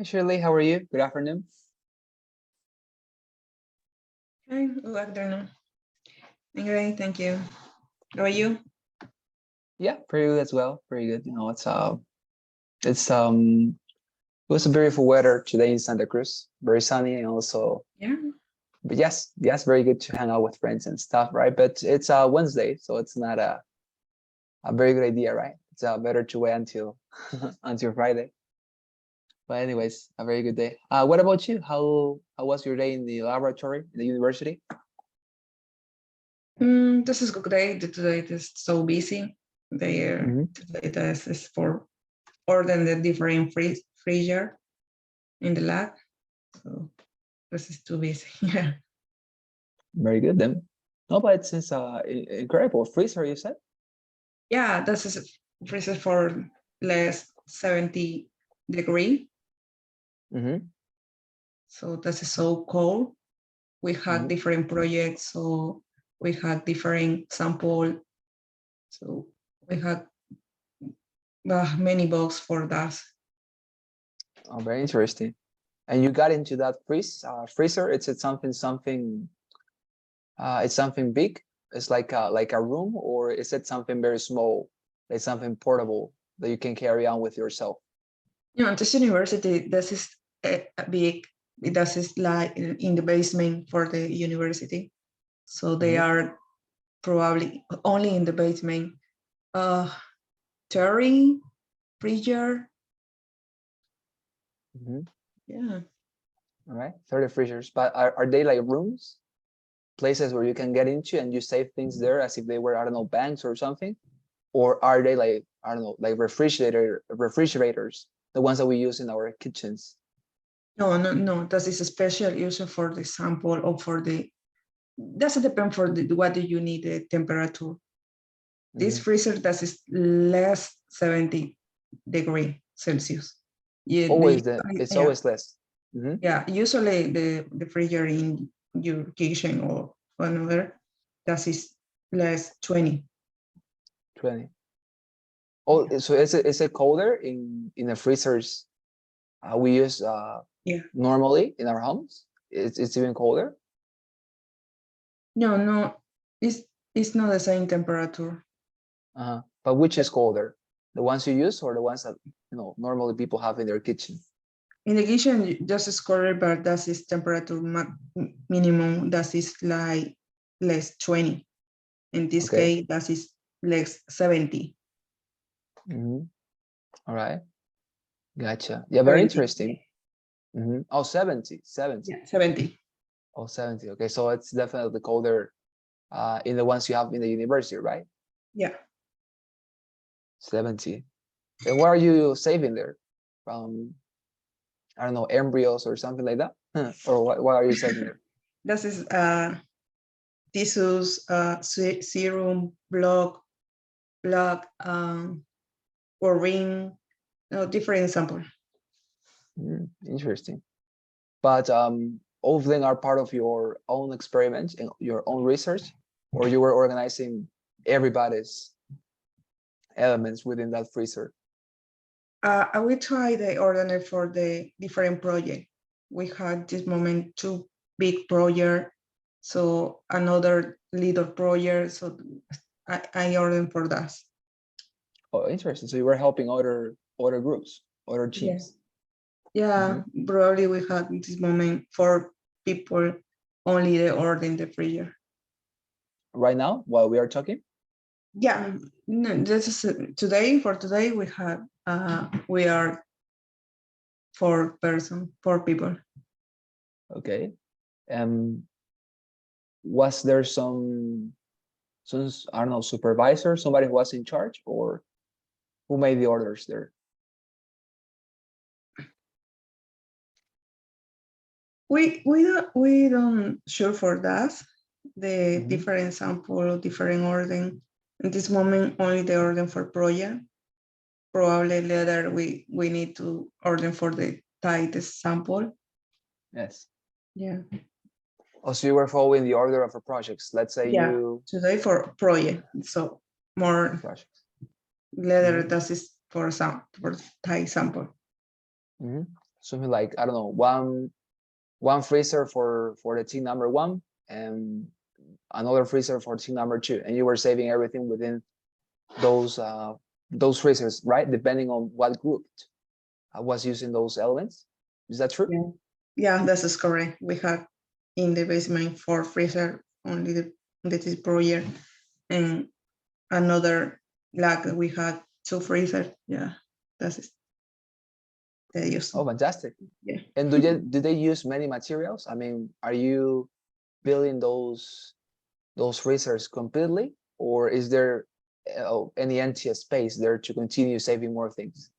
Hi Shirley, how are you? Good afternoon. Hi, good afternoon. I'm great, thank you. How are you? Yeah, pretty good as well. Pretty good. It was a beautiful weather today in Santa Cruz. Very sunny and also, Yeah. but yes, very good to hang out with friends and stuff, right? But it's Wednesday, so it's not a very good idea, right? It's better to wait until until Friday. But anyways, a very good day. What about you? How was your day in the laboratory, in the university? This is good day. Today it is so busy. Mhm. Today this is for ordering the different freezer in the lab. So this is too busy. Yeah. Very good then. No, but it's incredible freezer, you said? Yeah, this is freezer for less 70 degree. Mm-hmm. So this is so cold. We had different projects, so we had different sample. So we had many bugs for that. Oh, very interesting. And you got into that freezer. It's something. It's something big. It's like a room, or is it something very small, like something portable that you can carry on with yourself? You know, this university, this is big. This is like in the basement for the university. So they are probably only in the basement. 30 freezer. Yeah. All right, 30 freezers. But are they like rooms, places where you can get into and you save things there as if they were, I don't know, banks or something? Or are they like, I don't know, like refrigerators, the ones that we use in our kitchens? No. That is a special use for the sample or for the. Doesn't depend for the what do you need the temperature. This freezer that is less 70 degrees Celsius. Yeah, It's always less. yeah. Usually the freezer in your kitchen or another that is less 20. 20. Oh, so is it colder in the freezers we use Yeah. normally in our homes? It's even colder? No. It's not the same temperature. But which is colder? The ones you use or the ones that normally people have in their kitchen? In the kitchen, just is colder, but that is temperature minimum. That is like less 20. In this Okay. case, that is less 70. All right. Gotcha. Yeah, very 70. interesting. Oh, 70. Yeah, 70. Oh, 70. Okay, so it's definitely colder in the ones you have in the university, right? Yeah. 70. And what are you saving there? From, I don't know, embryos or something like that? Or what are you saving there? This is tissues, serum, blood, or ring, different sample. Interesting. But all of them are part of your own experiments and your own research, or you were organizing everybody's elements within that freezer? I will try the order for the different project. We had this moment 2 big project, so another little project. So I ordered for that. Oh, interesting. So you were helping other groups, other teams. Yeah, probably we had this moment 4 people only the order in the freezer. Right now, while we are talking? Yeah, no, this is today. For today, we are 4 people. Okay. Was there some I don't know, supervisor, somebody who was in charge, or who made the orders there? We don't sure for that. The different sample, different order. In this moment, only the order for project. Probably later we need to order for the tightest sample. Yes. Yeah. Oh, so you were following the order of the projects. Let's say you today for project, so more projects. later that is for tight sample. something like, I don't know, one freezer for the team number 1 and another freezer for team number 2, and you were saving everything within those freezers, right? Depending on what group was using those elements. Is that true? Yeah, that is correct. We had in the basement 4 freezer only this project, and another like we had 2 freezer. Yeah, that is the use. Oh, fantastic. Yeah. And do they use many materials? I mean, are you building those freezers completely, or is there any empty space there to continue saving more things?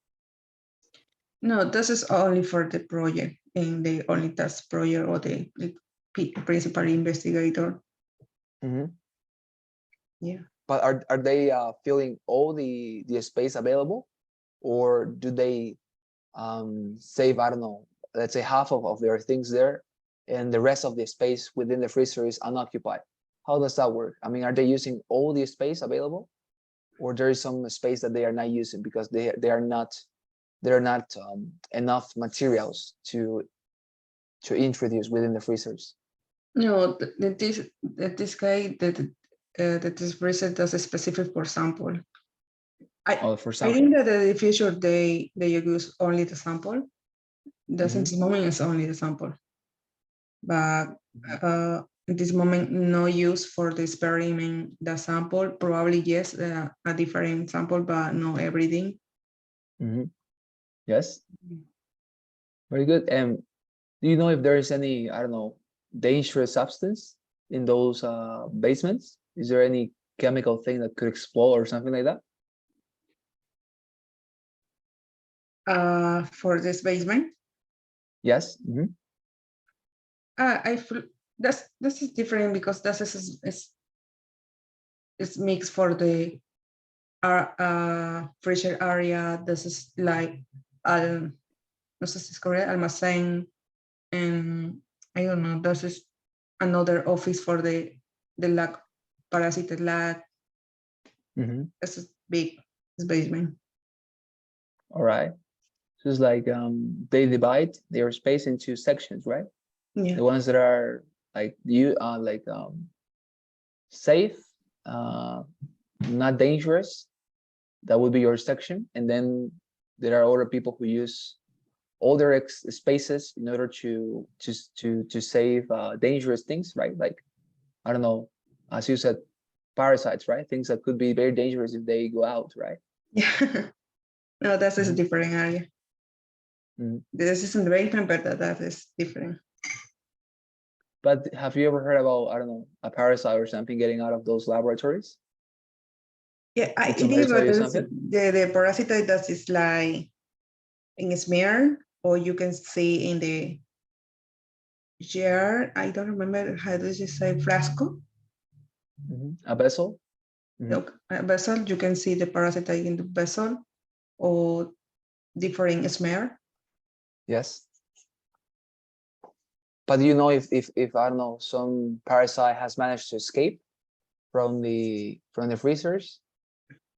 No, this is only for the project, and the only task project or the principal investigator. Mm-hmm. Yeah. But are they filling all the space available, or do they save, I don't know, let's say half of their things there, and the rest of the space within the freezer is unoccupied? How does that work? I mean, are they using all the space available, or there is some space that they are not using because there are not enough materials to introduce within the freezers? No, this guy that this freezer does a specific for sample. Oh, for I example. think that in the future they use only the sample. That's in this moment is only the sample, but at this moment no use for the experiment the sample. Probably yes, a different sample, but no everything. Yes, very good. And do you know if there is any, I don't know, dangerous substance in those basements? Is there any chemical thing that could explode or something like that? For this basement, Yes. I feel this is different because this is mixed for the freezer area. This is like no sé si es correct, almacén, and I don't know, this is another office for the lab, parasite lab. This is big, this basement. All right. So it's like they divide their space into sections, right? Yeah. The ones that are like safe, not dangerous, that would be your section. And then there are other people who use all their spaces in order to save dangerous things, right? Like, I don't know, as you said, parasites, right? Things that could be very dangerous if they go out, right? Yeah. No, that is a different area. This is in the basement, but that is different. But have you ever heard about, I don't know, a parasite or something getting out of those laboratories? Yeah, I Did somebody tell you something? the parasite that is like in a smear, or you can see in the jar. I don't remember how does it say flasco. A vessel? Look, a vessel, you can see the parasite in the vessel or different smear. Yes. But do you know if I don't know, some parasite has managed to escape from the freezers?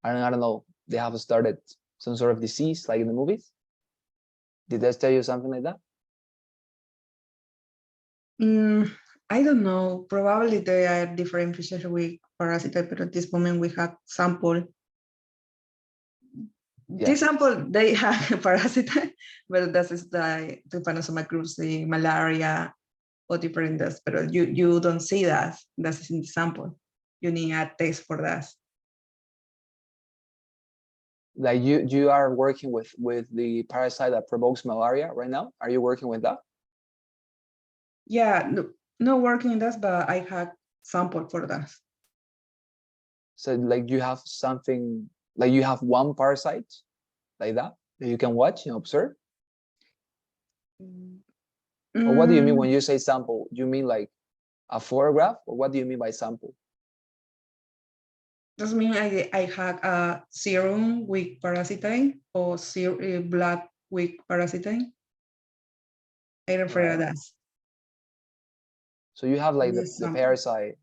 I don't know, they have started some sort of disease like in the movies? Did they tell you something like that? I don't know. Probably there are different fishes with parasite, but at this moment we have sample. Yeah. This sample, they have parasite, but that is the trypanosoma cruzi, malaria, or different dust. But you don't see that. That is in the sample. You need a test for that. Like you are working with the parasite that provokes malaria right now? Are you working with that? Yeah, no working in that, but I had sample for that. So like you have something, like you have one parasite like that you can watch and observe? Or what do you mean when you say sample? Do you mean like a photograph, or what do you mean by sample? Does mean I had a serum with parasite or blood with parasite? I refer to that. So you have like the parasite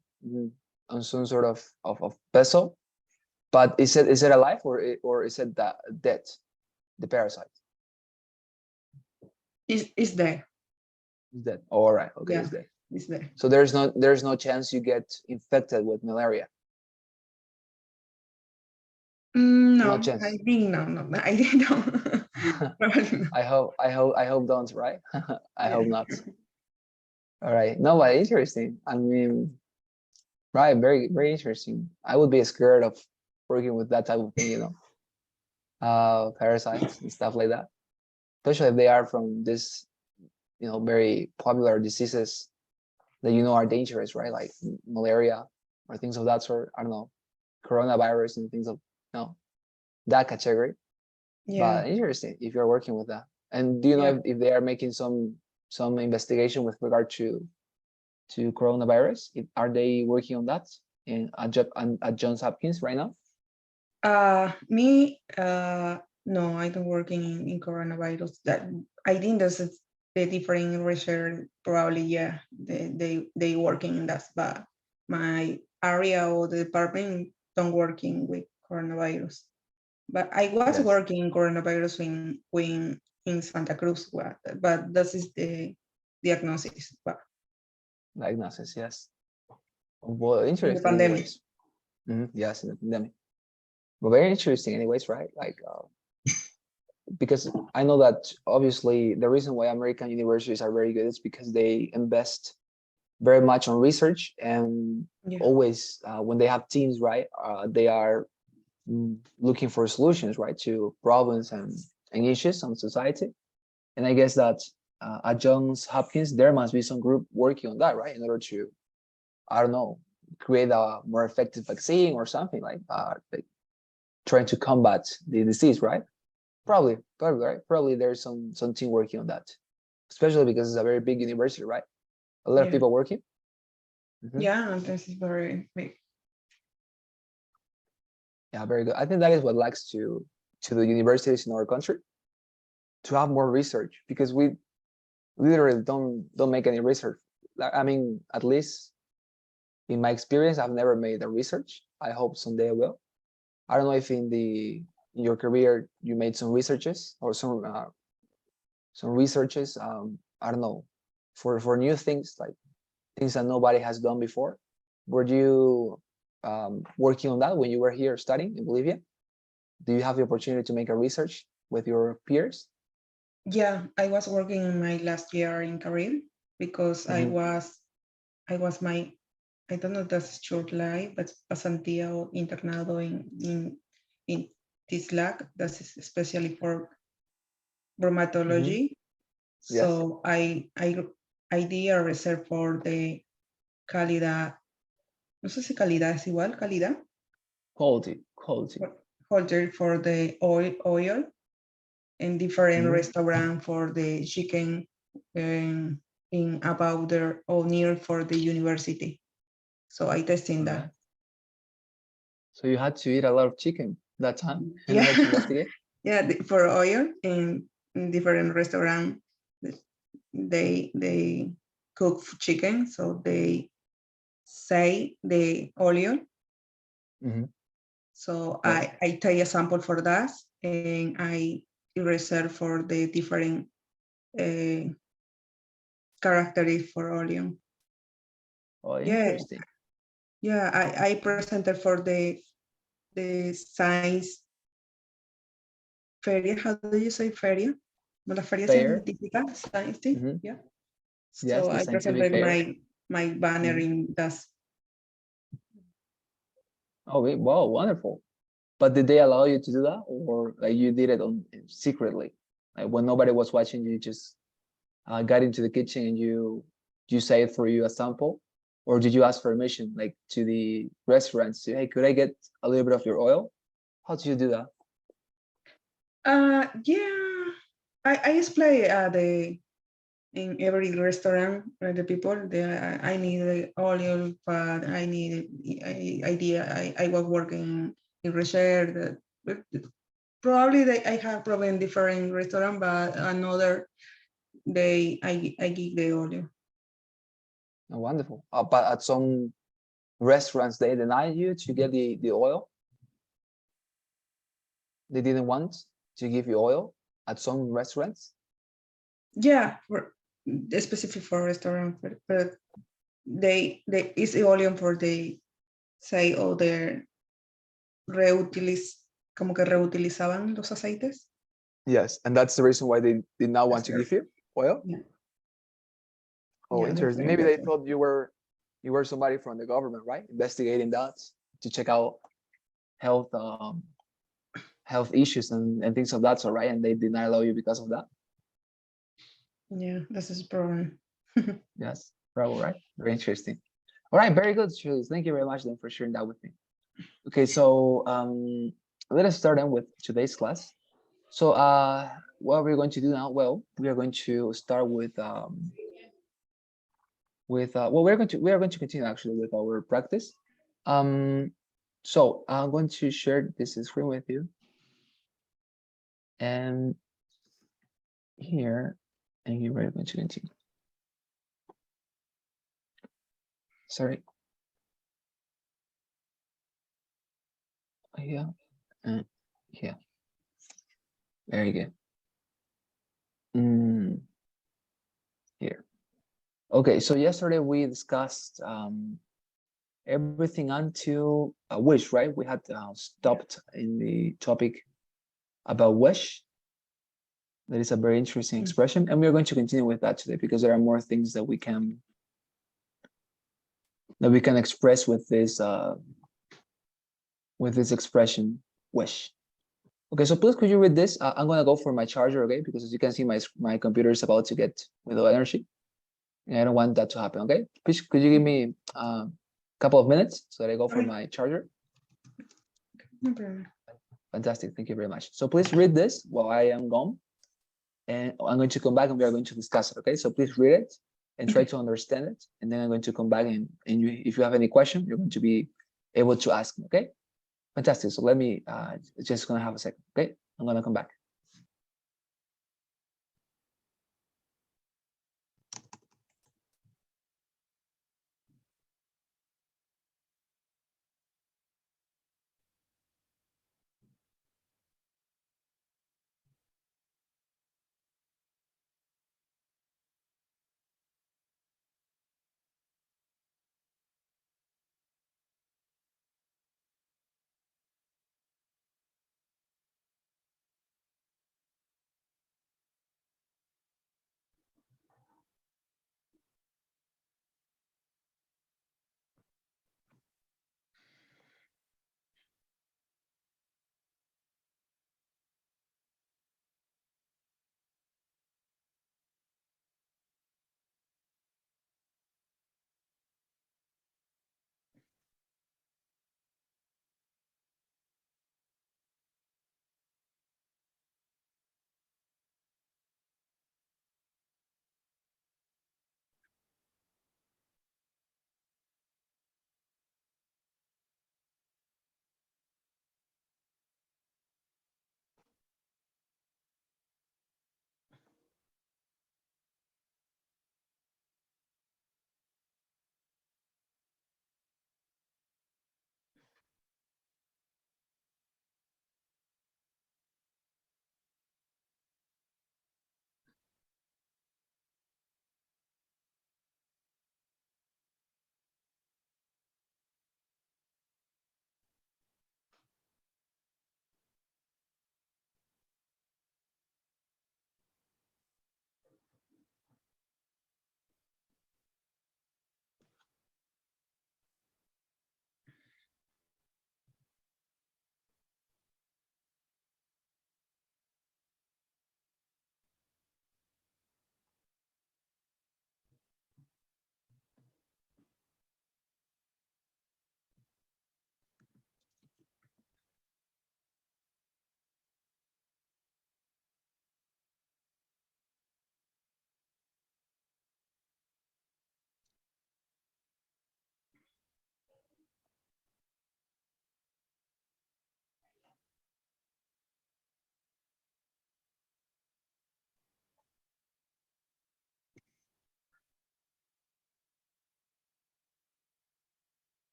on some sort of vessel, but is it alive, or is it dead, the parasite? Is there. Is that all right? Okay, Yeah, it's there. it's there. So there's no chance you get infected with malaria. No No, I chance. think no, I think no. Probably not. I hope don't, right? I Yeah. hope not. All right. No, but interesting. I mean, right, very, very interesting. I would be scared of working with that type of thing, parasites and stuff like that. Especially if they are from this, very popular diseases that are dangerous, right? Like malaria or things of that sort. I don't know, coronavirus and things of that category. Yeah. But interesting if you're working with that. And do you know Yeah. if they are making some investigation with regard to coronavirus? Are they working on that at Johns Hopkins right now? Me, no, I don't work in coronavirus. That I think that's the different research. Probably, yeah, they working in that, but my area or the department don't working with coronavirus. But I was Yes, working in coronavirus when in Santa Cruz, but that is the diagnosis. But diagnosis. Yes. Well, in the interesting. pandemic, Anyways, yes, in the pandemic. But very interesting. Anyways, right? Like, because I know that obviously the reason why American universities are very good is because they invest very much on research, and yeah, always when they have teams, right, they are looking for solutions, right, to problems and issues on society. And I guess that at Johns Hopkins there must be some group working on that, right, in order to, I don't know, create a more effective vaccine or something like trying to combat the disease, right? Probably, right? Probably there's some team working on that, especially because it's a very big university, right? A lot of yeah, people working. Mhm. yeah. This is very big. Yeah, very good. I think that is what lacks to the universities in our country, to have more research, because we literally don't make any research. I mean, at least in my experience, I've never made a research. I hope someday I will. I don't know if in your career you made some researches or some researches. I don't know, for new things, like things that nobody has done before. Were you working on that when you were here studying in Bolivia? Do you have the opportunity to make a research with your peers? Yeah, I was working in my last year in career because Mhm. I was my I don't know if that's short life, but pasantía o internado in this lab that is especially for Mhm. bromatology. Yes. So I did a research for the calidad, no sé si calidad es igual, calidad, Quality. holder for the oil in different Mhm. restaurant for the chicken in about there or near for the university. So I testing All that. right. So you had to eat a lot of chicken that time in Yeah, order to investigate. yeah, for oil in different restaurant, they cook chicken, so they say the oil. Mhm. So Right. I take a sample for that, and I reserve for the different uh, characteristics for oil. Oh, Yeah, interesting. yeah, I presented for the science feria. How do you say feria? La feria Fair. científica, science thing. Mhm. Yeah. Yes, So the I scientific presented fair. my banner Mhm. in that. Oh, wow, wonderful. But did they allow you to do that, or like you did it on secretly, like when nobody was watching? You just got into the kitchen and you saved for you a sample, or did you ask permission, like to the restaurants, to, hey, could I get a little bit of your oil? How did you do that? Yeah, I explain the in every restaurant the people I need the oil, but I need idea. I was working in research. But probably I have probably in different restaurant, but another they I give the oil. Oh, wonderful. But at some restaurants, they denied you to get the oil. They didn't want to give you oil at some restaurants. Yeah, for specific for restaurant, but they it's eolian for they say oh they como que reutilizaban los aceites. Yes, and that's the reason why they did not want to give you oil. Yeah. Oh, Yeah, that's interesting. very Maybe they important. thought you were somebody from the government, right? Investigating that to check out health health issues and things of that sort, right? And they did not allow you because of that. Yeah, that's his problem. Yes, probably right. Very interesting. All right, very good, Julius. Thank you very much then for sharing that with me. Okay, so let us start then with today's class. So what we're going to do now? Well, we are going to start with well, we are going to continue actually with our practice. So I'm going to share this screen with you, and here we're going to continue. Sorry. Here and here. Very good. Here. Okay, so yesterday we discussed everything until wish, right? We had stopped in the topic about wish. That is a very interesting expression, and we are going to continue with that today because there are more things that we can express with this expression wish. Okay, so please could you read this? I'm gonna go for my charger, okay? Because as you can see, my computer is about to get without energy, and I don't want that to happen. Okay, please could you give me a couple of minutes so that I go for my charger? No problem. Fantastic, thank you very much. So please read this while I am gone, and I'm going to come back and we are going to discuss it. Okay, so please read it and try to understand it, and then I'm going to come back and if you have any question, you're going to be able to ask me. Okay, fantastic. So let me just gonna have a second. Okay, I'm gonna come back.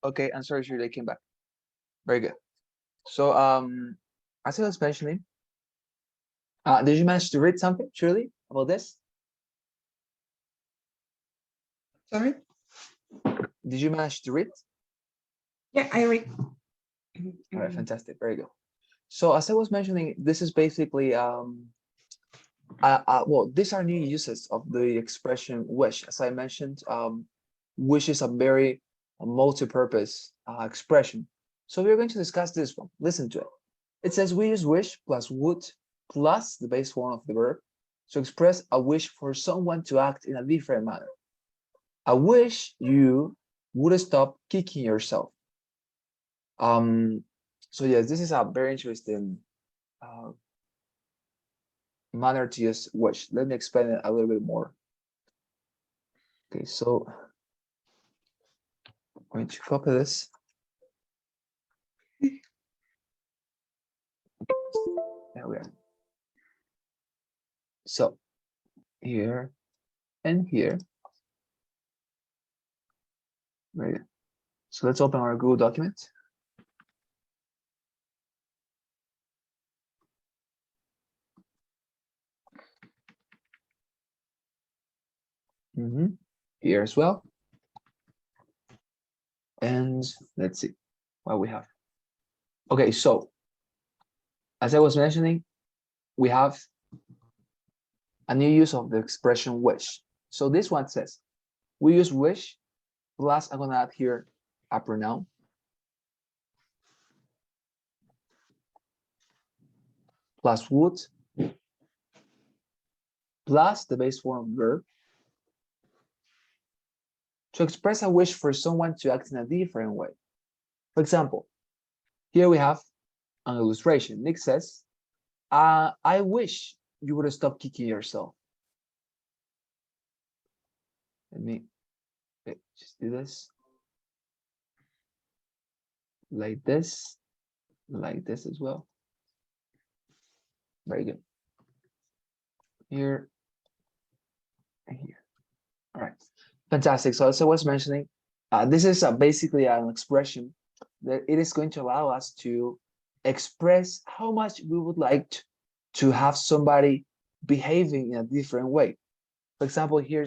Okay, I'm sorry, Shirley, I came back. Very good. So, as I was mentioning, did you manage to read something, Shirley, about this? Sorry? Did you manage to read? Yeah, I read. All right, fantastic. Very good. So, as I was mentioning, this is basically well, these are new uses of the expression wish. As I mentioned, wish is a very multi-purpose expression. So we're going to discuss this one. Listen to it. It says we use wish plus would plus the base form of the verb to express a wish for someone to act in a different manner. I wish you would stop kicking yourself. So yes, this is a very interesting uh, manner to use wish. Let me explain it a little bit more. Okay, so I'm going to copy this. There we are. So here and here. Right. So let's open our Google document. Here as well. And let's see what we have. Okay, so as I was mentioning, we have a new use of the expression wish. So this one says, we use wish plus I'm gonna add here a pronoun plus would plus the base form verb to express a wish for someone to act in a different way. For example, here we have an illustration. Nick says, I wish you would stop kicking yourself. Let me just do this. Like this as well. Very good. Here and here. All right, fantastic. So as I was mentioning, This is basically an expression that it is going to allow us to express how much we would like to have somebody behaving in a different way. For example, here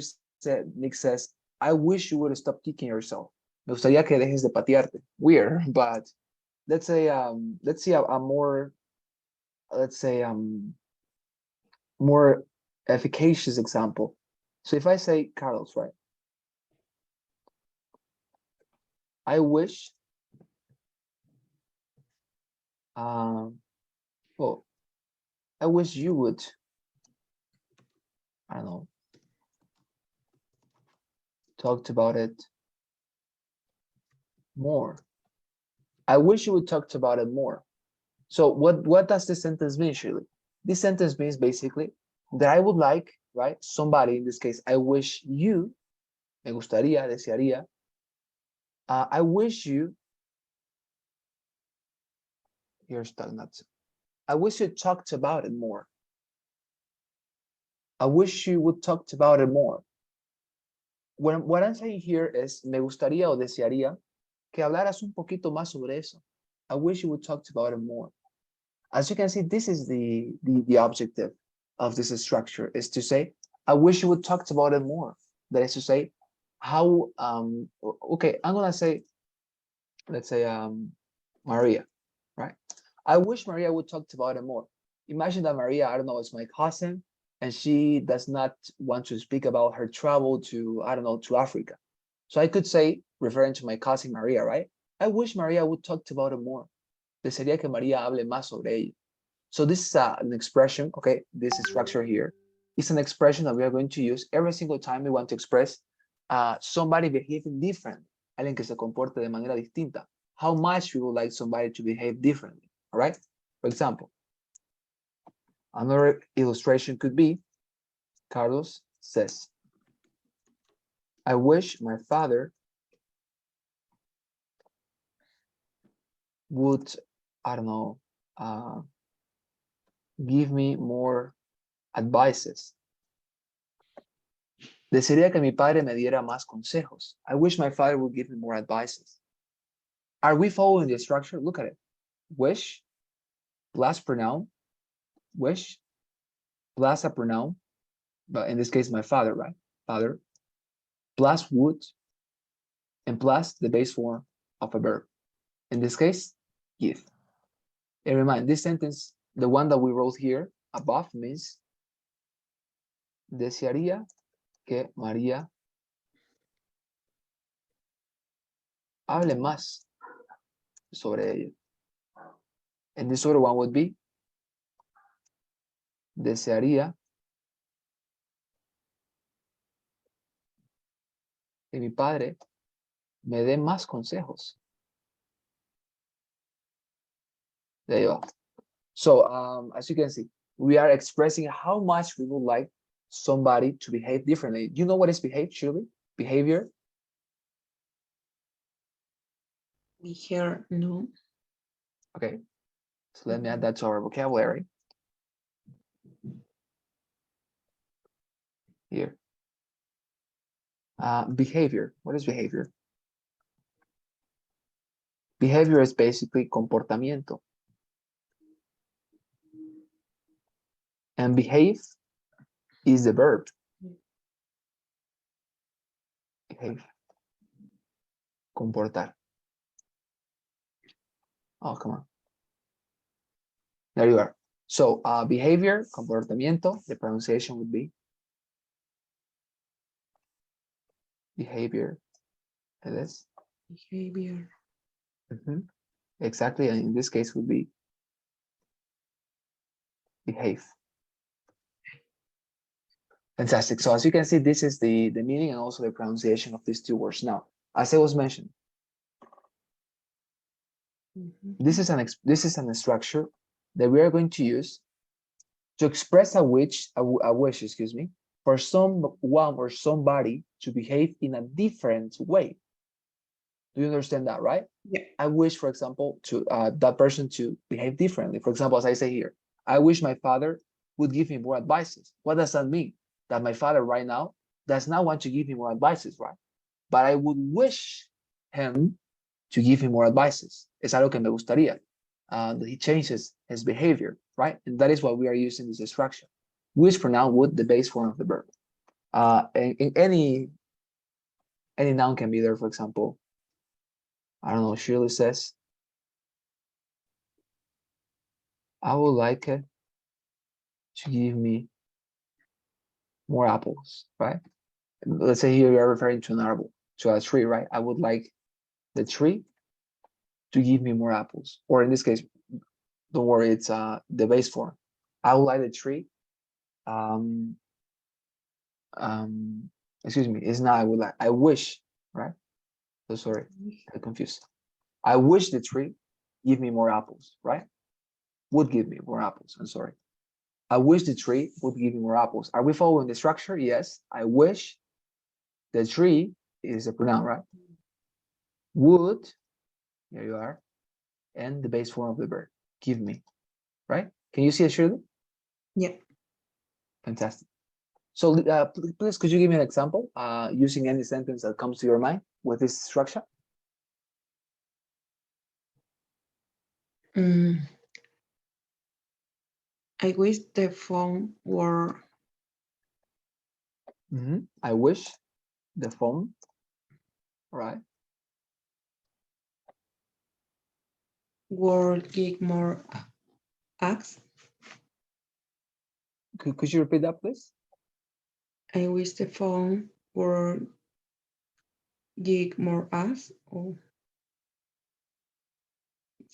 Nick says, I wish you would stop kicking yourself. Me gustaría que dejes de patearte. Weird, but let's say a more, let's say more efficacious example. So if I say, Carlos, right? I wish well, I wish you would, I don't know, talked about it more. I wish you would talked about it more. So what does this sentence mean, Shirley? This sentence means basically that I would like, right? Somebody, in this case, I wish you, me gustaría, desearía, I wish you, here's nuts. I wish you talked about it more. I wish you would talked about it more. What I'm saying here is, me gustaría o desearía que hablaras un poquito más sobre eso. I wish you would talk about it more. As you can see, this is the objective of this structure, is to say, I wish you would talk about it more. That is to say, how, okay, I'm gonna say, let's say, Maria, right? I wish Maria would talk about it more. Imagine that Maria, I don't know, is my cousin, and she does not want to speak about her travel to, I don't know, to Africa. So I could say, referring to my cousin Maria, right? I wish Maria would talk about it more. Desearía que María hable más sobre ello. So this is an expression, okay, this structure here is an expression that we are going to use every single time we want to express somebody behaving different, alguien que se comporte de manera distinta, how much we would like somebody to behave differently, all right? For example, another illustration could be, Carlos says, I wish my father would, I don't know, give me more advices. Desearía que mi padre me diera más consejos. I wish my father would give me more advices. Are we following the structure? Look at it. Wish plus pronoun, wish plus a pronoun, but in this case, my father, right? Father, plus would, and plus the base form of a verb. In this case, give. And remind, this sentence, the one that we wrote here above, means desearía que María hable más sobre ello. And this other one would be, desearía que mi padre me dé más consejos. There you are. So as you can see, we are expressing how much we would like somebody to behave differently. Do you know what is behave, Shirley? Behavior? Behavior, no. Okay, so let me add that to our vocabulary. Here. Behavior. What is behavior? Behavior is basically comportamiento. And behave is the verb. Behave. Comportar. Oh, come on. There you are. So behavior, comportamiento, the pronunciation would be behavior. It is. Behavior. Exactly, and in this case would be behave. Fantastic. So as you can see, this is the meaning and also the pronunciation of these two words. Now, as I was mentioning, this is an structure that we are going to use to express a wish, excuse me, for someone or somebody to behave in a different way. Do you understand that, right? Yeah. I wish, for example, to that person to behave differently. For example, as I say here, I wish my father would give me more advices. What does that mean? That my father right now does not want to give me more advices, right? But I would wish him to give me more advices. Es algo que me gustaría. That he changes his behavior, right? And that is what we are using this structure. Wish pronoun would, the base form of the verb. In any noun can be there, for example. I don't know, Shirley says, I would like it to give me more apples, right? Let's say here we are referring to an arble, to a tree, right? I would like the tree to give me more apples. Or in this case, don't worry, it's the base form. I would like the tree. Excuse me, it's not I would like, I wish, right? So sorry, I'm confused. I wish the tree give me more apples, right? Would give me more apples, I'm sorry. I wish the tree would give me more apples. Are we following the structure? Yes. I wish the tree is a pronoun, right? Would, here you are, and the base form of the verb, give me, right? Can you see it, Shirley? Yeah. Fantastic. So please, could you give me an example using any sentence that comes to your mind with this structure? I wish the phone were. I wish the phone, right? Would give more apps. Could you repeat that, please? I wish the phone were give more apps. Oh.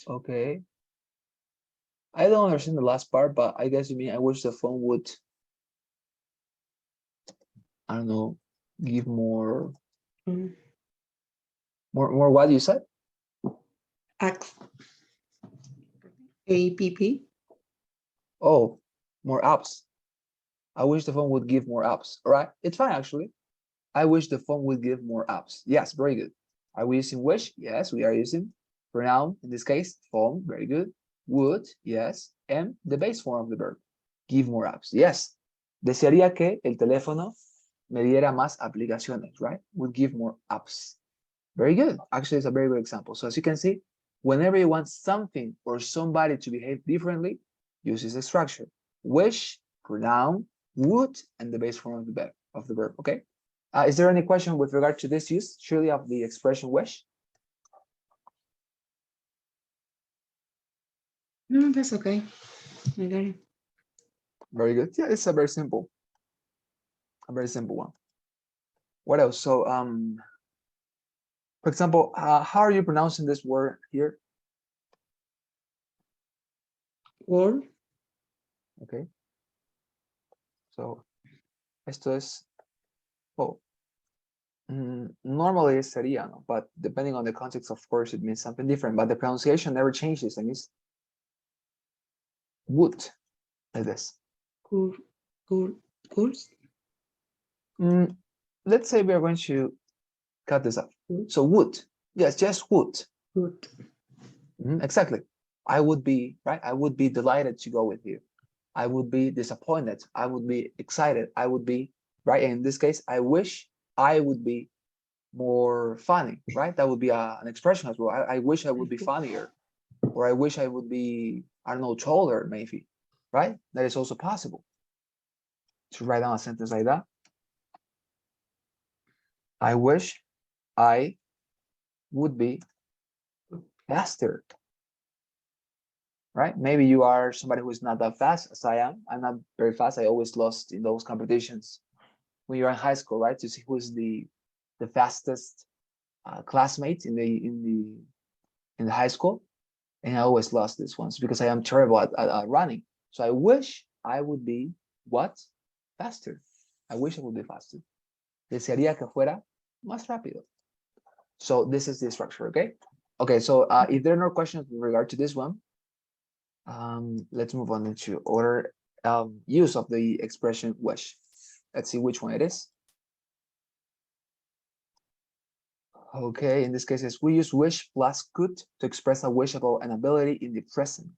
Okay. I don't understand the last part, but I guess you mean I wish the phone would, I don't know, give more, more what you said? Apps. APP. Oh, more apps. I wish the phone would give more apps. All right, it's fine actually. I wish the phone would give more apps. Yes, very good. Are we using wish? Yes, we are using pronoun, in this case, phone, very good. Would, yes, and the base form of the verb, give more apps. Yes, desearía que el teléfono me diera más aplicaciones, right? Would give more apps. Very good. Actually, it's a very good example. So as you can see, whenever you want something or somebody to behave differently, use this structure. Wish, pronoun, would, and the base form of the verb, okay? Is there any question with regard to this use, surely, of the expression wish? No, that's okay. I got it. Very good. Yeah, it's a very simple one. What else? So, for example, how are you pronouncing this word here? Word. Okay. So, esto es, oh, normally it's sería, no? But depending on the context, of course, it means something different. But the pronunciation never changes, and it's would, like this. Course. Let's say we are going to cut this up. So would, yes, just would. Would. Exactly. I would be, right? I would be delighted to go with you. I would be disappointed. I would be excited. I would be, right? And in this case, I wish I would be more funny, right? That would be an expression as well. I wish I would be funnier, or I wish I would be, I don't know, taller, maybe, right? That is also possible. To write down a sentence like that. I wish I would be faster, right? Maybe you are somebody who is not that fast as I am. I'm not very fast. I always lost in those competitions when you're in high school, right? To see who is the fastest classmate in the high school, and I always lost this ones because I am terrible at running. So I wish I would be what? Faster. I wish I would be faster. Desearía que fuera más rápido. So this is the structure, okay? Okay, so if there are no questions with regard to this one, let's move on into other use of the expression wish. Let's see which one it is. Okay, in this case, we use wish plus could to express a wish about an ability in the present.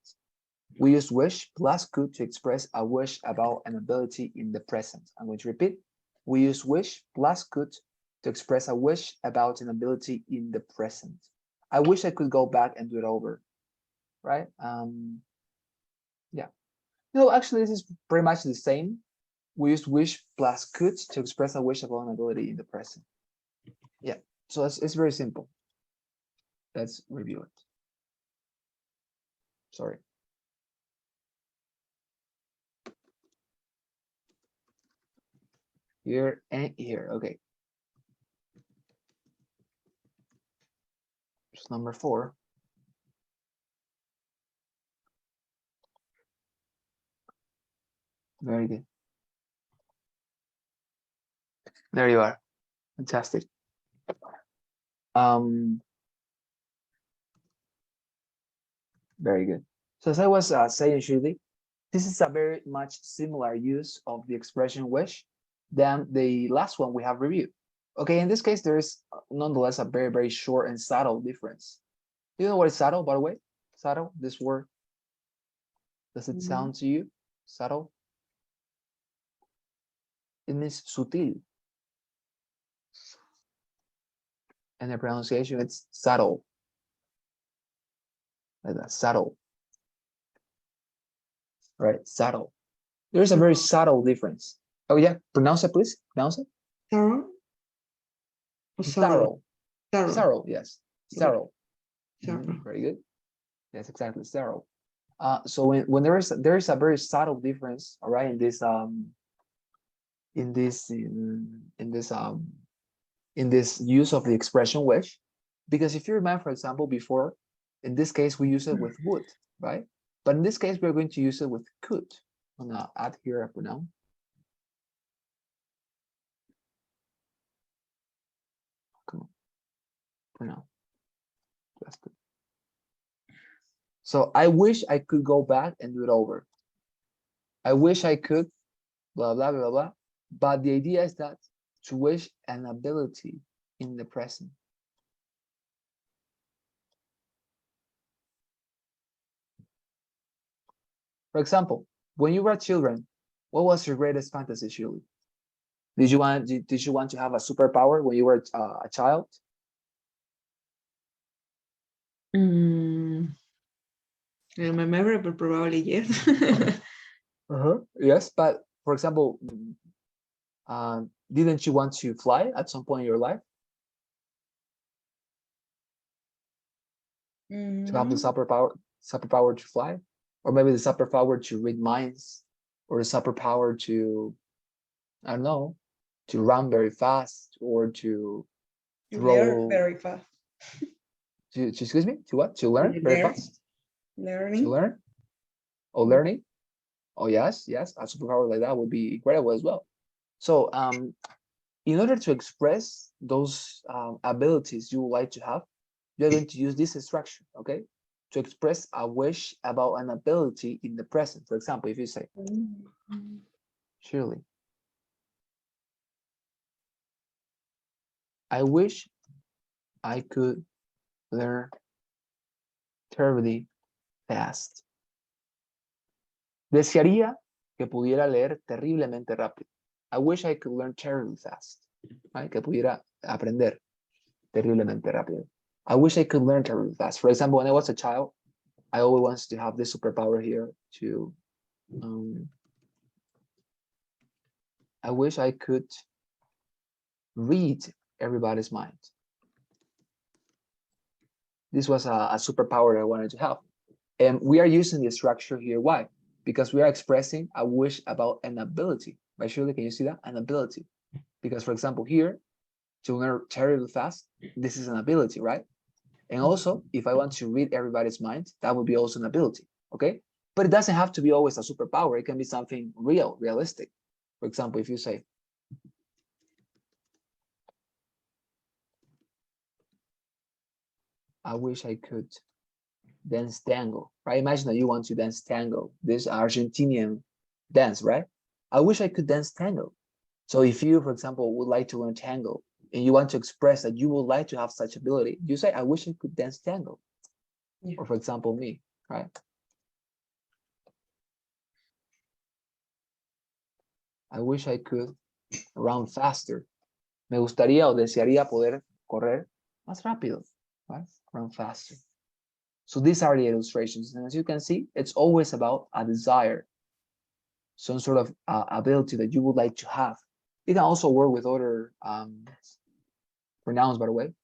We use wish plus could to express a wish about an ability in the present. I'm going to repeat. We use wish plus could to express a wish about an ability in the present. I wish I could go back and do it over, right? Yeah. No, actually, this is pretty much the same. We use wish plus could to express a wish about an ability in the present. Yeah, so it's very simple. Let's review it. Sorry. Here and here, okay. Here's number 4. Very good. There you are. Fantastic. Very good. So as I was saying, Shirley, this is a very much similar use of the expression wish than the last one we have reviewed. Okay, in this case, there is nonetheless a very, very short and subtle difference. Do you know what is subtle, by the way? Subtle, this word. Does it sound to you? Subtle? It means sutil. And the pronunciation, it's subtle. Like that, subtle. Right, subtle. There's a very subtle difference. Oh yeah, pronounce it, please. Pronounce it. Thorough? Thorough. Thorough, yes. Thorough. Very good. Yes, exactly. Thorough. So when there is a very subtle difference, all right, in this use of the expression wish, because if you remember, for example, before, in this case we use it with would, right? But in this case we're going to use it with could. I'm gonna add here a pronoun. Come on, pronoun. That's good. So I wish I could go back and do it over. I wish I could, blah, blah, blah, blah. But the idea is that to wish an ability in the present. For example, when you were children, what was your greatest fantasy, Shirley? Did you want to have a superpower when you were a child? In my memory, but probably yes. Yes, but for example, didn't you want to fly at some point in your life? To have the superpower to fly, or maybe the superpower to read minds, or the superpower to, I don't know, to run very fast, or to throw very fast. To excuse me, to what? To learn very fast. Learning. To learn. Oh, learning. Oh yes, yes. A superpower like that would be incredible as well. So in order to express those abilities you would like to have, you're going to use this structure, okay? To express a wish about an ability in the present. For example, if you say, Shirley, I wish I could learn terribly fast. Desearía que pudiera leer terriblemente rápido. I wish I could learn terribly fast. Right? Que pudiera aprender terriblemente rápido. I wish I could learn terribly fast. For example, when I was a child, I always wanted to have this superpower here to, I wish I could read everybody's mind. This was a superpower I wanted to have. And we are using the structure here. Why? Because we are expressing a wish about an ability. Right, Shirley, can you see that? An ability. Because, for example, here, to learn terribly fast, this is an ability, right? And also, if I want to read everybody's mind, that would be also an ability, okay? But it doesn't have to be always a superpower. It can be something realistic. For example, if you say, I wish I could dance tango, right? Imagine that you want to dance tango, this Argentinian dance, right? I wish I could dance tango. So if you, for example, would like to learn tango and you want to express that you would like to have such ability, you say, I wish I could dance tango. Yeah. Or for example, me, right? I wish I could run faster. Me gustaría o desearía poder correr más rápido, right? Run faster. So these are the illustrations. And as you can see, it's always about a desire, some sort of ability that you would like to have. You can also work with other pronouns, by the way.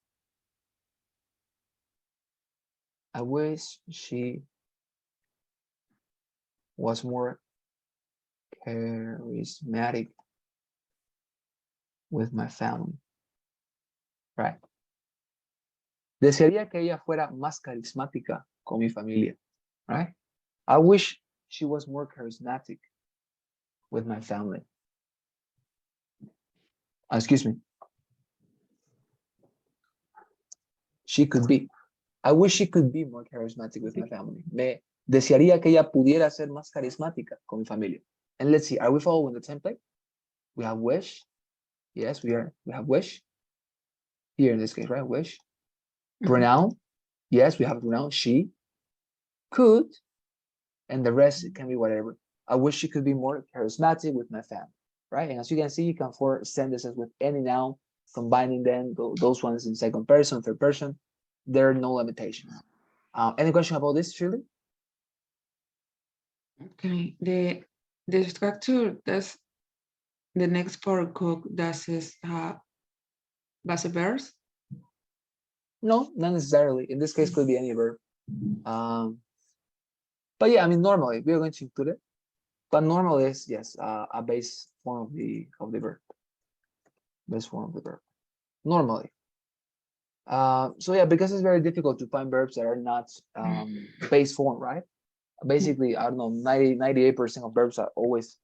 I wish she was more charismatic with my family. Right. Desearía que ella fuera más carismática con mi familia. Right. I wish she was more charismatic with my family. Excuse me. She could be. I wish she could be more charismatic with my family. Me desearía que ella pudiera ser más carismática con mi familia. And let's see, are we following the template? We have wish. Yes, we are. We have wish. Here in this case, right? Wish. Pronoun. Yes, we have a pronoun. She could. And the rest can be whatever. I wish she could be more charismatic with my family. Right? And as you can see, you can form sentences with any noun, combining them, those ones in second person, third person. There are no limitations. Any question about this, Shirley? Okay, the structure that's the next for cook that is base verbs. No, not necessarily. In this case, could be any verb. But yeah, I mean, normally we are going to include it. But normally is yes, a base form of the verb. Base form of the verb. Normally. So yeah, because it's very difficult to find verbs that are not base form, right? Basically, I don't know, 98% of verbs are always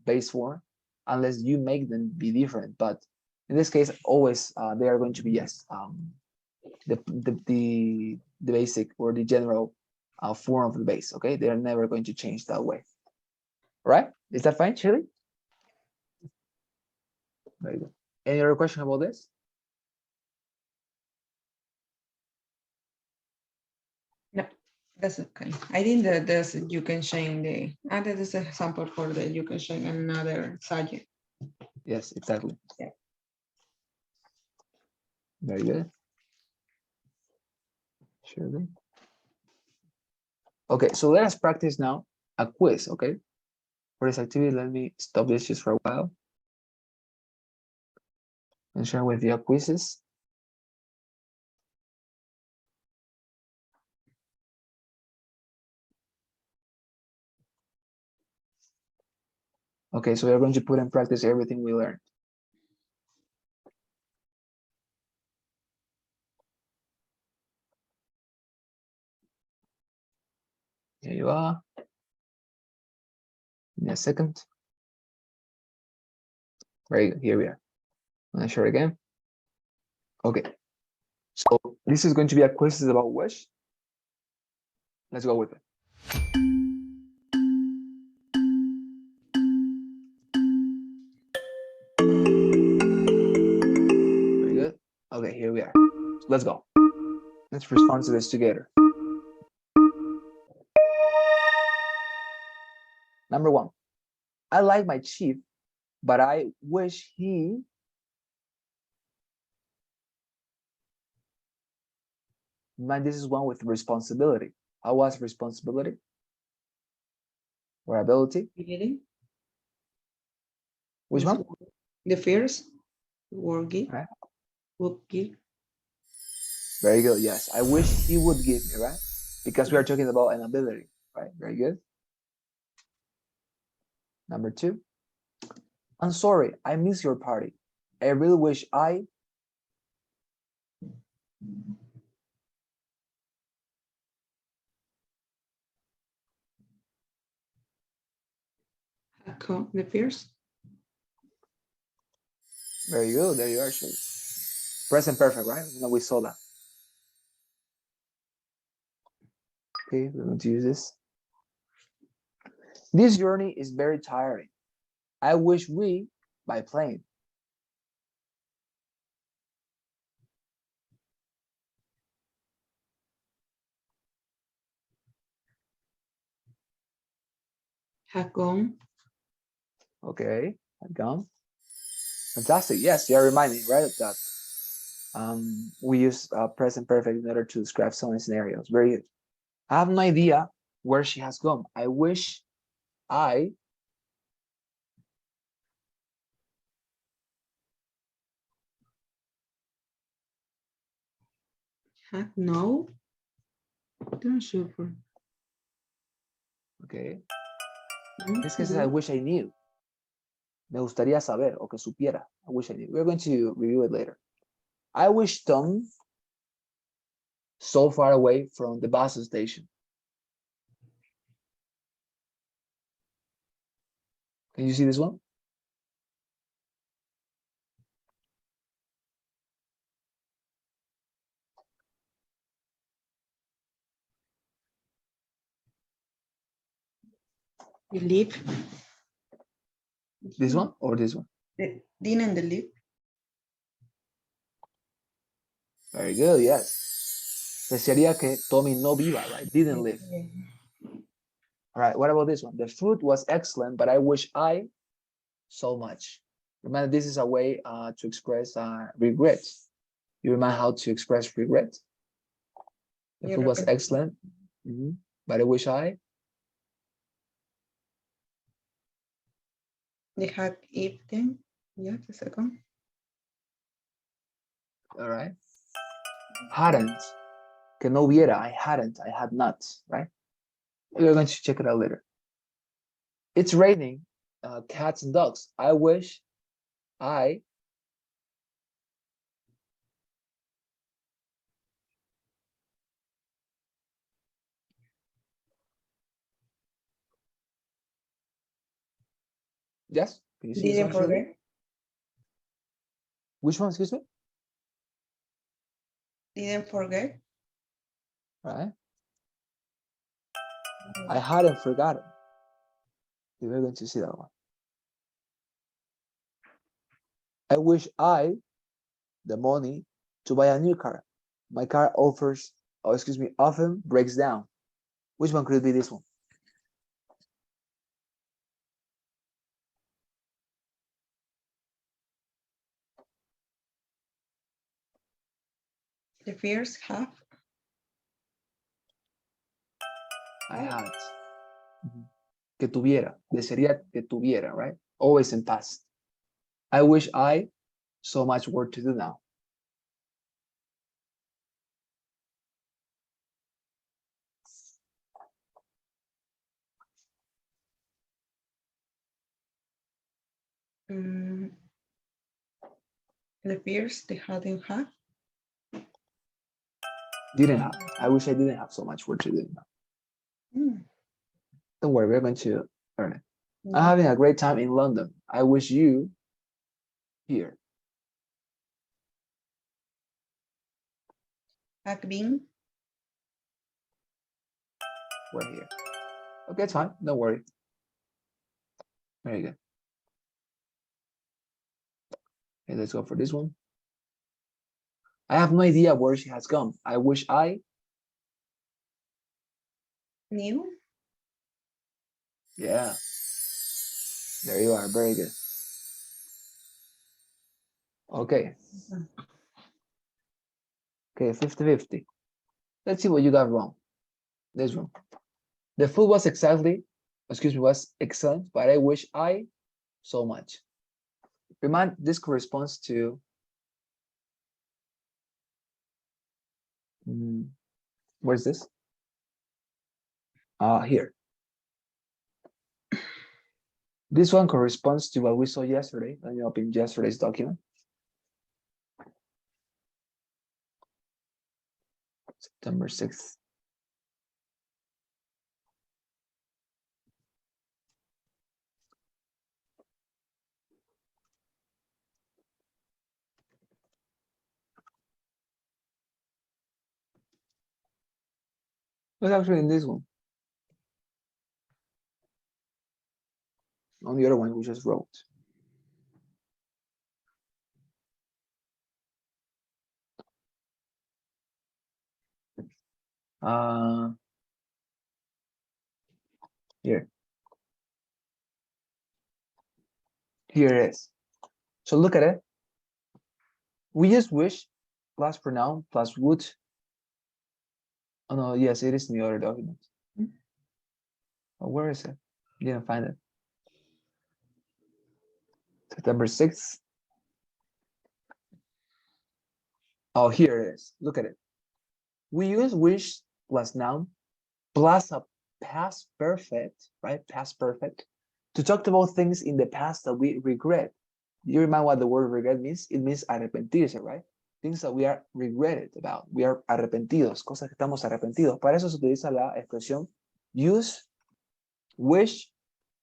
base form, unless you make them be different. But in this case, always they are going to be yes, the basic or the general form of the base. Okay, they are never going to change that way. All right? Is that fine, Shirley? Very good. Any other question about this? No, that's okay. I think that there's you can change the that is a sample for the you can change another subject. Yes, exactly. Yeah. Very good. Shirley. Okay, so let us practice now a quiz, okay? For this activity, let me stop this just for a while and share with you quizzes. Okay, so we're going to put in practice everything we learned. Here you are. Give me a second. Very good, here we are. I'm gonna share again. Okay, so this is going to be a quiz about wish. Let's go with it. Very good. Okay, here we are. So let's go. Let's respond to this together. Number one, I like my chief, but I wish he mind this is one with responsibility. How was responsibility or ability? Which one? The first word give. Right. Would give. Very good. Yes, I wish he would give me, right? Because we are talking about an ability, right? Very good. Number two, I'm sorry, I miss your party. I really wish I The first. Very good. There you are, actually. Present perfect, right? No, we saw that. Okay, we're going to use this. This journey is very tiring. I wish we by plane. Had gone. Okay, had gone. Fantastic. Yes, you are reminding, right, that we use present perfect in order to describe some scenarios. Very good. I have no idea where she has gone. I wish I Had no. Don't suffer. okay. No, This case, I good. wish I knew. Me gustaría saber o que supiera. I wish I knew. We're going to review it later. I wish Tom so far away from the bus station. Can you see this one? You live. This one or this one? Didn't the live. Very good, yes. Desearía que Tommy no viva, right? Didn't live. All right, what about this one? The food was excellent, but I wish I so much. Remember, this is a way to express regret. You remember how to express regret? The food was excellent, but I wish I. They had eaten. Yeah, the second. All right. Hadn't. Que no hubiera. I hadn't. I had not. Right. We're going to check it out later. It's raining cats and dogs. I wish I. Yes. Can you see this Didn't one, Shirley? forget. Which one? Excuse me. Didn't forget. All right. I hadn't forgotten. We're going to see that one. I wish I the money to buy a new car. My car often breaks down. Which one could it be this one? The first half. I had. Que tuviera. Desearía que tuviera, right? Always in past. I wish I so much work to do now. The first they hadn't had. Didn't have. I wish I didn't have so much work to do now. Don't worry, we're going to learn it. I'm having a great time in London. I wish you here. Had been. We're here. Okay, it's fine. Don't worry. Very good. Okay, let's go for this one. I have no idea where she has gone. I wish I Knew. Yeah. There you are. Very good. Okay. Okay, 50-50. Let's see what you got wrong. This one. The food was was excellent, but I wish I so much. Remind, this corresponds to where's this? Here. This one corresponds to what we saw yesterday. Let me open yesterday's document. September 6th. It's actually in this one. On the other one we just wrote. Here. Here it is. So look at it. We use wish plus pronoun plus would. Oh no, yes, it is in the other document. Oh, where is it? Didn't find it. September 6th. Oh, here it is. Look at it. We use wish plus noun plus a past perfect, right? Past perfect to talk about things in the past that we regret. You remember what the word regret means? It means arrepentirse, right? Things that we are regretted about. We are arrepentidos, cosas que estamos arrepentidos. Para eso se utiliza la expresión use wish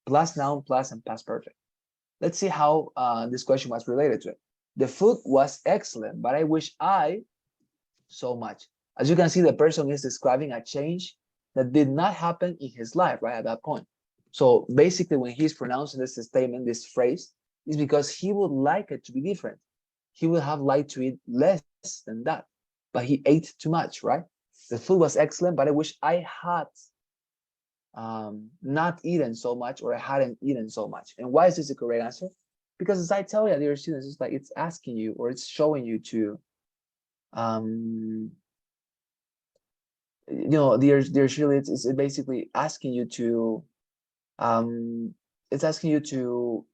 plus noun plus and past perfect. Let's see how this question was related to it. The food was excellent, but I wish I so much. As you can see, the person is describing a change that did not happen in his life, right, at that point. So basically, when he's pronouncing this statement, this phrase, is because he would like it to be different. He would have liked to eat less than that, but he ate too much, right? The food was excellent, but I wish I had not eaten so much, or I hadn't eaten so much. And why is this the correct answer? Because as I tell you, dear students, it's like it's asking you, or it's showing you to dear Shirley, it's basically asking you to it's asking you to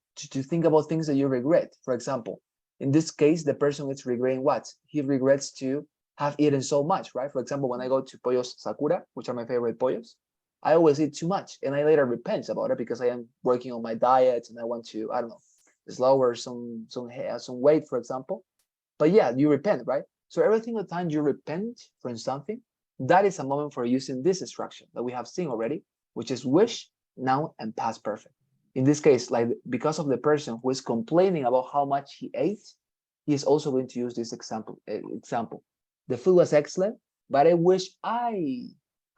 think about things that you regret. For example, in this case, the person is regretting what? He regrets to have eaten so much, right? For example, when I go to Pollos Sakura, which are my favorite pollos, I always eat too much, and I later repent about it because I am working on my diet and I want to, I don't know, lower some weight, for example. But yeah, you repent, right? So every single time you repent from something, that is a moment for using this instruction that we have seen already, which is wish, noun, and past perfect. In this case, like because of the person who is complaining about how much he ate, he is also going to use this example. The food was excellent, but I wish I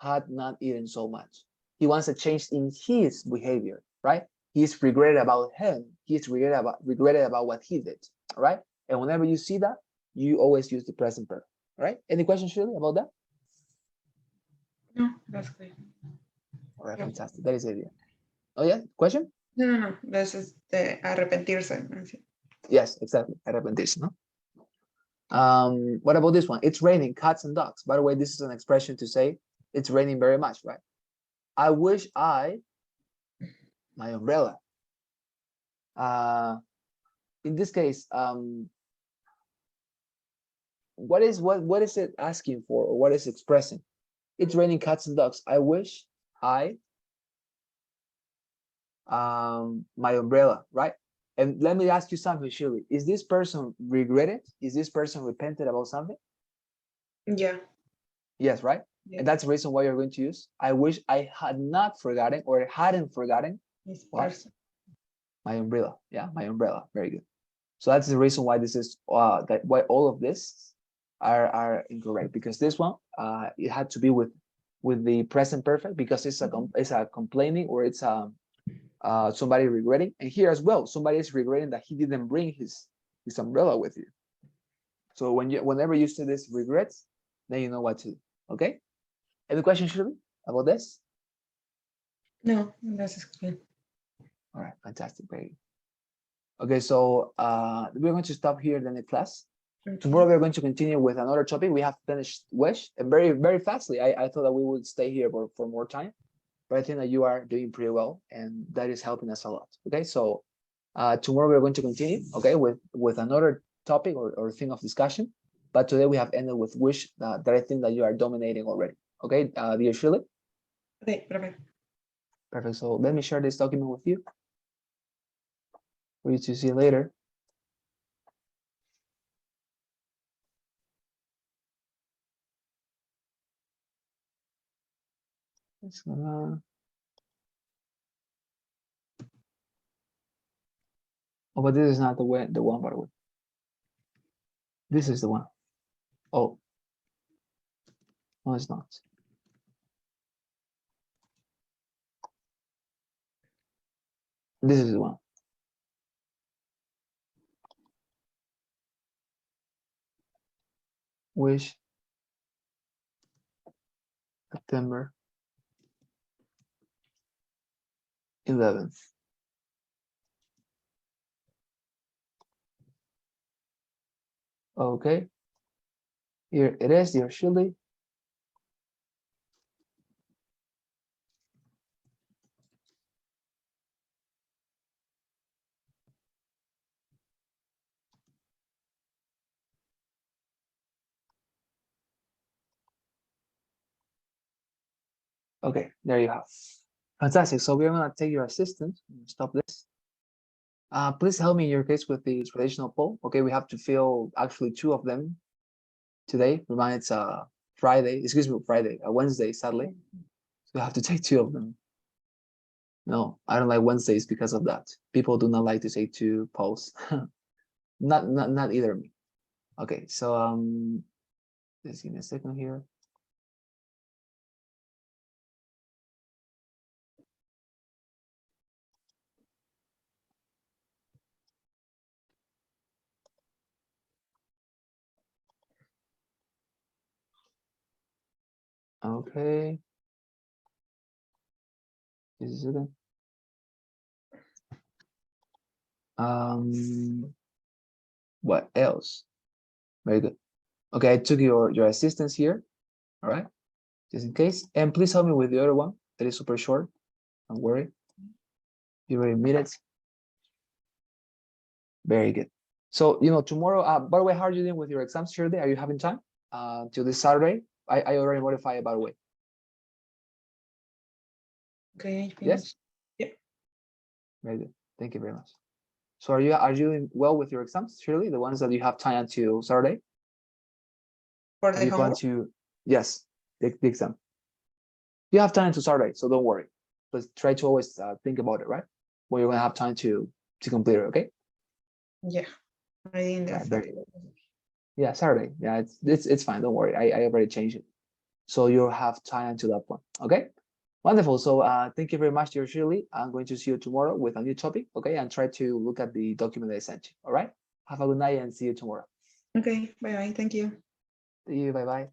had not eaten so much. He wants a change in his behavior, right? He's regretted about him. He's regretted about what he did, right? And whenever you see that, you always use the present perfect, right? Any questions, Shirley, about that? No, that's clear. All right, fantastic. That is it. Oh yeah, question? No. This is the arrepentirse. Yes, exactly. Arrepentirse, no? What about this one? It's raining cats and dogs. By the way, this is an expression to say it's raining very much, right? I wish my umbrella. In this case, what is it asking for, or what is expressing? It's raining cats and dogs. I wish I my umbrella, right? And let me ask you something, Shirley. Is this person regretted? Is this person repented about something? Yeah. Yes, right? Yeah. And that's the reason why you're going to use I wish I had not forgotten, or hadn't forgotten what? My umbrella. Yeah, my umbrella. Very good. So that's the reason why this is why all of this are incorrect, because this one it had to be with the present perfect, because it's a complaining, or it's somebody regretting. And here as well, somebody is regretting that he didn't bring his umbrella with you. So whenever you see this regrets, then you know what to do. Okay. Any questions, Shirley, about this? No, that's good. All right, fantastic, very good. Okay, so we're going to stop here in the class. Okay. Tomorrow we're going to continue with another topic. We have finished wish, and very, very fastly. I thought that we would stay here for more time, but I think that you are doing pretty well, and that is helping us a lot. Okay, so tomorrow we're going to continue, okay, with another topic or thing of discussion. But today we have ended with wish that I think that you are dominating already. Okay, dear Shirley? Okay, perfect. Perfect, so let me share this document with you for you to see later. It's gonna... Oh, but this is not the one, by the way. This is the one. Oh, no, it's not. This is the one. Wish September 11th. Okay. Here it is, dear Shirley. Okay, there you have. Fantastic. So we're gonna take your assistant. Stop this. Please help me in your case with the traditional poll. Okay, we have to fill actually 2 of them today. Remind it's Friday, excuse me, Friday, Wednesday, sadly. So we have to take 2 of them. No, I don't like Wednesdays because of that. People do not like to take 2 polls. not either me. Okay, so just give me a second here. Okay. Just a second. What else? Very good. Okay, I took your assistance here. All right, just in case. And please help me with the other one that is super short. Don't worry. You already made it. Very good. So, tomorrow, by the way, how are you doing with your exams, Shirley? Are you having time till this Saturday? I already notified, by the way. Okay. Yes? Yep. Very good. Thank you very much. So are you doing well with your exams, Shirley? The ones that you have time until Saturday? For Have the you plan homework? to, yes, the exam. You have time until Saturday, so don't worry. But try to always think about it, right? When you're gonna have time to complete it, okay? Yeah. I think Right, that's very good. Yeah, Saturday. Yeah, it's fine. Don't worry. I already changed it. So you'll have time until that point. Okay. Wonderful. So thank you very much, dear Shirley. I'm going to see you tomorrow with a new topic. Okay, and try to look at the document I sent you. All right. Have a good night and see you tomorrow. Okay. Bye bye. Thank you. See you. Bye bye.